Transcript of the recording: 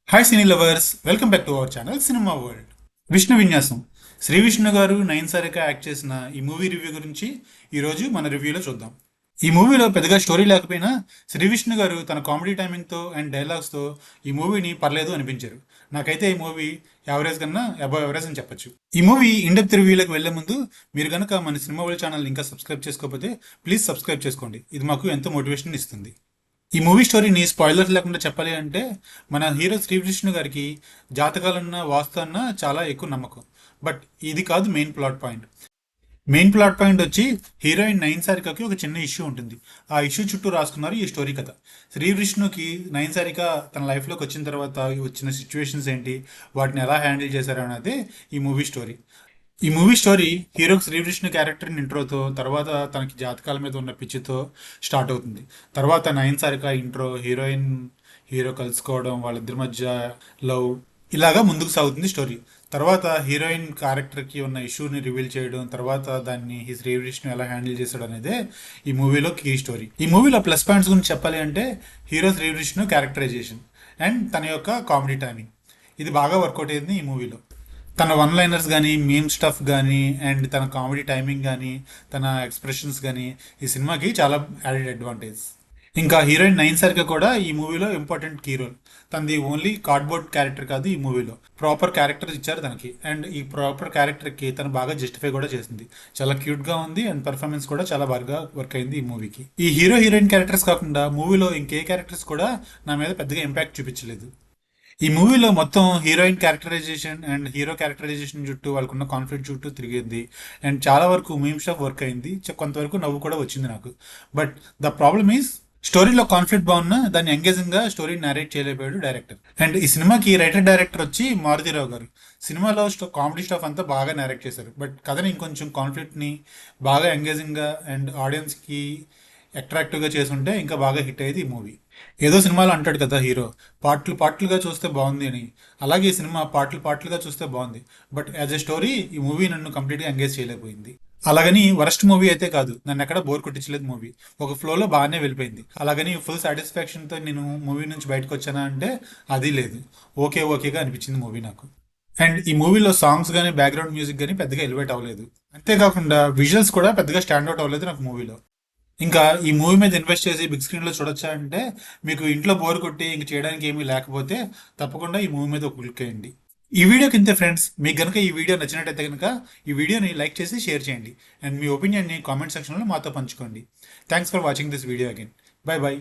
Hi cine lovers, welcome back to our channel cinema world. Vishnu విన్యాసం శ్రీ విష్ణు గారు Nayan Sarika act చేసిన ఈ మూవీ రివ్యూ గురించి ఈరోజు మన రివ్యూలో చూద్దాం. ఈ మూవీలో పెద్దగా స్టోరీ లేకపోయినా శ్రీ విష్ణు గారు తన కామెడీ టైమింగ్తో అండ్ డైలాగ్స్తో ఈ మూవీని పర్లేదు అనిపించారు. నాకైతే ఈ మూవీ యావరేజ్ కన్నా అబవ్ యావరేజ్ అని చెప్పొచ్చు. ఈ మూవీ ఇండెప్త్ రివ్యూలకు వెళ్లే ముందు మీరు కనుక మన సినిమా వరల్డ్ ఛానల్ ఇంకా సబ్స్క్రైబ్ చేసుకోకపోతే ప్లీజ్ సబ్స్క్రైబ్ చేసుకోండి. ఇది మాకు ఎంతో మోటివేషన్ ఇస్తుంది. ఈ మూవీ స్టోరీని స్పాయిలర్స్ లేకుండా చెప్పాలి అంటే మన హీరో శ్రీకృష్ణ గారికి జాతకాలన్న వాస్తు అన్న చాలా ఎక్కువ నమ్మకం. బట్ ఇది కాదు main plot point. Main plot point వచ్చి హీరోయిన్ నయన్ సారికకి ఒక చిన్న ఇష్యూ ఉంటుంది. ఆ ఇష్యూ చుట్టూ రాసుకున్నారు ఈ స్టోరీ కథ. శ్రీ విష్ణుకి నయన్ సారిక తన లైఫ్లోకి వచ్చిన తర్వాత వచ్చిన సిచ్యువేషన్స్ ఏంటి, వాటిని ఎలా హ్యాండిల్ చేశారు అనేది ఈ మూవీ స్టోరీ. ఈ మూవీ స్టోరీ హీరోకి శ్రీకృష్ణ క్యారెక్టర్ ఇంట్రోతో, తర్వాత తనకి జాతకాల మీద ఉన్న పిచ్చితో స్టార్ట్ అవుతుంది. తర్వాత Nayan Sarika intro, heroine hero కలుసుకోవడం, వాళ్ళిద్దరి మధ్య లవ్, ఇలాగా ముందుకు సాగుతుంది స్టోరీ. తర్వాత హీరోయిన్ క్యారెక్టర్కి ఉన్న ఇష్యూని రివీల్ చేయడం, తర్వాత దాన్ని శ్రీకృష్ణ ఎలా హ్యాండిల్ చేశాడు అనేదే ఈ మూవీలో కీ స్టోరీ. ఈ మూవీలో ప్లస్ పాయింట్స్ గురించి చెప్పాలి అంటే హీరో శ్రీకృష్ణ క్యారెక్టరైజేషన్ అండ్ తన యొక్క కామెడీ టైమింగ్, ఇది బాగా వర్కౌట్ అయింది ఈ మూవీలో. తన వన్ లైనర్స్ కానీ, మీమ్ స్టఫ్ కానీ, అండ్ తన కామెడీ టైమింగ్ కానీ, తన ఎక్స్ప్రెషన్స్ కానీ ఈ సినిమాకి చాలా యాడెడ్ అడ్వాంటేజ్. ఇంకా హీరోయిన్ నయన్ సారిక కూడా ఈ మూవీలో ఇంపార్టెంట్ కీ రోల్. తనది ఓన్లీ కార్డ్బోర్డ్ క్యారెక్టర్ కాదు, ఈ మూవీలో ప్రాపర్ క్యారెక్టర్ ఇచ్చారు తనకి. అండ్ ఈ ప్రాపర్ క్యారెక్టర్కి తను బాగా జస్టిఫై కూడా చేసింది. చాలా క్యూట్గా ఉంది అండ్ పర్ఫార్మెన్స్ కూడా చాలా బాగా వర్క్ అయింది ఈ మూవీకి. ఈ హీరో హీరోయిన్ క్యారెక్టర్స్ కాకుండా మూవీలో ఇంకే క్యారెక్టర్స్ కూడా నా మీద పెద్దగా ఇంపాక్ట్ చూపించలేదు. ఈ మూవీలో మొత్తం heroine characterisation and hero characterisation చుట్టూ వాళ్ళకున్న కాన్ఫ్లిక్ట్ చుట్టూ తిరిగింది. అండ్ చాలా వరకు మీమ్ స్టఫ్ వర్క్ అయింది, కొంతవరకు నవ్వు కూడా వచ్చింది నాకు. బట్ ద ప్రాబ్లమ్ ఈస్ స్టోరీలో కాన్ఫ్లిక్ట్ బాగున్నా దాన్ని ఎంగేజింగ్గా స్టోరీ narrate చేయలేకపోయాడు డైరెక్టర్. అండ్ ఈ సినిమాకి రైటర్ డైరెక్టర్ వచ్చి మారుతిరావు గారు. సినిమాలో కామెడీ స్టఫ్ అంతా బాగా narrate చేశారు, బట్ కథని ఇంకొంచెం కాన్ఫ్లిక్ట్ని బాగా ఎంగేజింగ్గా అండ్ ఆడియన్స్కి అట్రాక్టివ్గా చేసుంటే ఇంకా బాగా హిట్ అయ్యేది ఈ మూవీ. ఏదో సినిమాలో అంటాడు కదా హీరో, పార్ట్లు పార్ట్లుగా చూస్తే బాగుంది అని. అలాగే ఈ సినిమా పార్ట్లు పార్ట్లుగా చూస్తే బాగుంది, బట్ యాజ్ ఎ స్టోరీ ఈ మూవీ నన్ను కంప్లీట్గా ఎంగేజ్ చేయలేకపోయింది. అలాగని వరస్ట్ మూవీ అయితే కాదు, నన్ను ఎక్కడ బోర్ కొట్టించలేదు మూవీ. ఒక ఫ్లోలో బాగానే వెళ్ళిపోయింది. అలాగని ఫుల్ సాటిస్ఫాక్షన్తో నేను మూవీ నుంచి బయటకు వచ్చానా అంటే అది లేదు. ఓకేగా అనిపించింది మూవీ నాకు. అండ్ ఈ మూవీలో సాంగ్స్ కానీ, బ్యాక్గ్రౌండ్ మ్యూజిక్ కానీ పెద్దగా ఎలివేట్ అవ్వలేదు. అంతేకాకుండా విజువల్స్ కూడా పెద్దగా స్టాండ్అవుట్ అవ్వలేదు నాకు మూవీలో. ఇంకా ఈ మూవీ మీద ఇన్వెస్ట్ చేసి బిగ్ స్క్రీన్లో చూడొచ్చా అంటే, మీకు ఇంట్లో బోర్ కొట్టి ఇంక చేయడానికి ఏమీ లేకపోతే తప్పకుండా ఈ మూవీ మీద ఒక క్లిక్ చేయండి. ఈ వీడియోకి ఇంతే ఫ్రెండ్స్. మీకు కనుక ఈ వీడియో నచ్చినట్టయితే కనుక ఈ వీడియోని లైక్ చేసి షేర్ చేయండి. అండ్ మీ ఒపీనియన్ని కామెంట్ సెక్షన్లో మాతో పంచుకోండి. Thanks for watching this video again. By by.